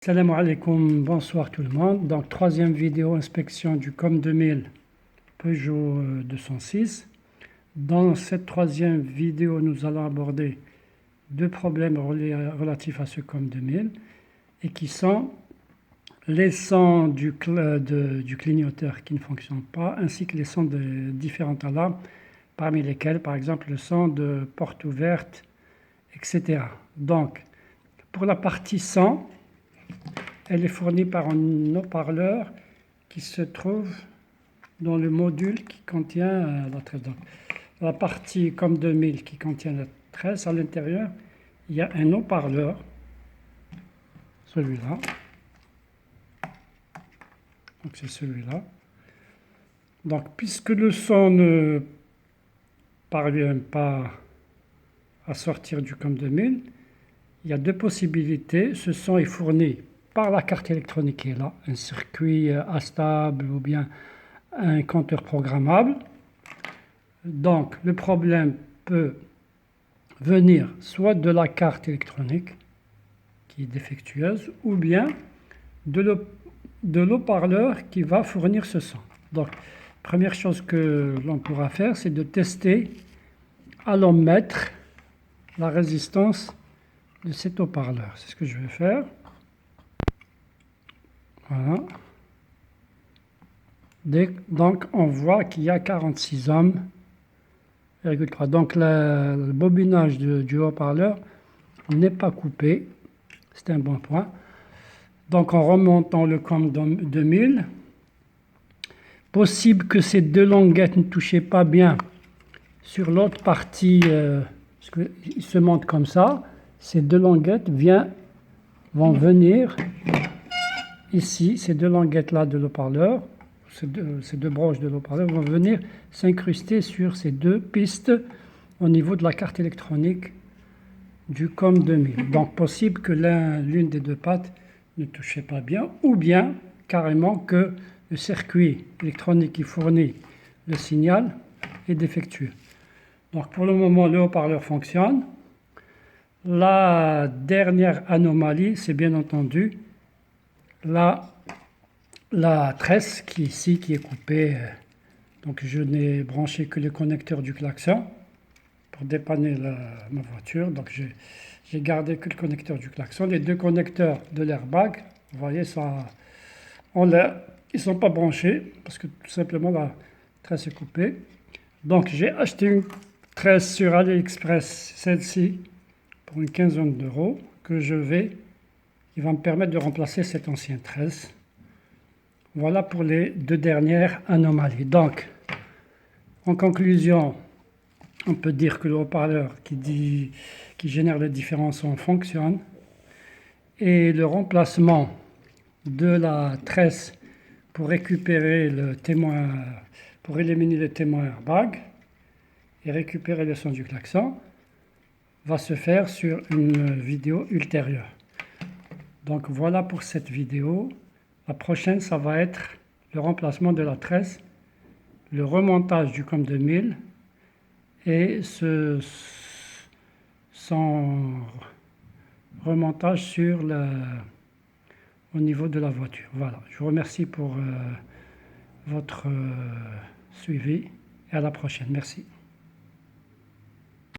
Salam alaikum, bonsoir tout le monde. Donc, troisième vidéo inspection du COM 2000 Peugeot 206. Dans cette troisième vidéo, nous allons aborder deux problèmes relatifs à ce COM 2000 et qui sont les sons du clignoteur qui ne fonctionne pas, ainsi que les sons de différentes alarmes, parmi lesquelles, par exemple, le son de porte ouverte, etc. Donc, pour la partie son, elle est fournie par un haut-parleur qui se trouve dans le module qui contient la tresse. Donc, la partie COM 2000 qui contient la tresse, à l'intérieur, il y a un haut-parleur, celui-là. Donc c'est celui-là. Donc puisque le son ne parvient pas à sortir du COM 2000, il y a deux possibilités. Ce son est fourni par la carte électronique qui est là, un circuit astable ou bien un compteur programmable. Donc le problème peut venir soit de la carte électronique qui est défectueuse ou bien de l'haut-parleur qui va fournir ce son. Donc première chose que l'on pourra faire, c'est de tester à l'ohmètre la résistance de cet haut-parleur. C'est ce que je vais faire. Voilà. Donc on voit qu'il y a 46 ohms. Donc le bobinage du haut-parleur n'est pas coupé. C'est un bon point. Donc en remontant le COM 2000, possible que ces deux languettes ne touchaient pas bien sur l'autre partie, parce qu'il se monte comme ça. Ces deux languettes vont venir ici, ces deux languettes-là de l'haut-parleur, ces deux broches de l'haut-parleur vont venir s'incruster sur ces deux pistes au niveau de la carte électronique du COM 2000. Donc possible que l'une des deux pattes ne touchait pas bien, ou bien carrément que le circuit électronique qui fournit le signal est défectueux. Donc pour le moment, le haut-parleur fonctionne. La dernière anomalie, c'est bien entendu la tresse qui ici qui est coupée. Donc je n'ai branché que le connecteur du klaxon pour dépanner ma voiture. Donc j'ai gardé que le connecteur du klaxon. Les deux connecteurs de l'airbag, vous voyez, ça en l'air. Ils ne sont pas branchés parce que tout simplement la tresse est coupée. Donc j'ai acheté une tresse sur AliExpress, celle-ci, pour une quinzaine d'euros, qui va me permettre de remplacer cette ancienne tresse. Voilà pour les deux dernières anomalies. Donc, en conclusion, on peut dire que le haut-parleur qui génère les différents sons fonctionne et le remplacement de la tresse pour récupérer le témoin, pour éliminer le témoin airbag et récupérer le son du klaxon va se faire sur une vidéo ultérieure. Donc voilà pour cette vidéo. La prochaine, ça va être le remplacement de la tresse, le remontage du COM 2000 et son remontage au niveau de la voiture. Voilà, je vous remercie pour votre suivi et à la prochaine. Merci.